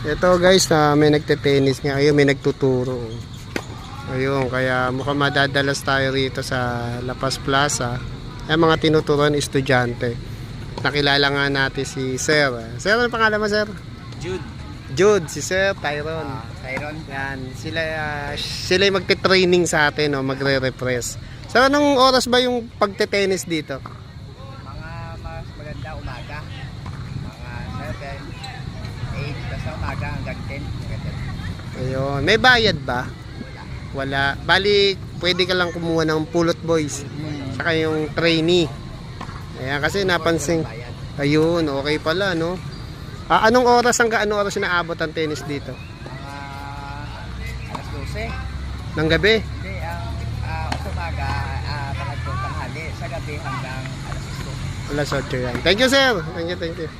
Ito guys, may nagte-tennis nga. Ayun, may nagtuturo. Ayun, kaya mukhang madadalas tayo rito sa La Paz Plaza. Ay, mga tinuturuan estudyante. Nakilala nga natin si Sir. Sir, ano pangalan mo, Sir? Jude. Jude, si Sir Tyron. Tyron. Yan, sila yung magte-training sa atin, no, magre-refresh. So, anong oras ba yung pagte-tennis dito? Mga mas maganda umaga. Mga 7, 8 basta umaga hanggang 10. Ayun, may bayad ba? Wala. Bali, pwede ka lang kumuha ng pulot boys. Saka yung trainee. Ayan, kasi napansin. Ayun, okay pala, no? Anong oras hanggang anong oras inaabot ang tennis dito? Mga alas 12. Ng gabi? Hindi, sa umaga, tanghali. Sa gabi hanggang alas 6. Alas 8 yan. Thank you, sir. Thank you, thank you.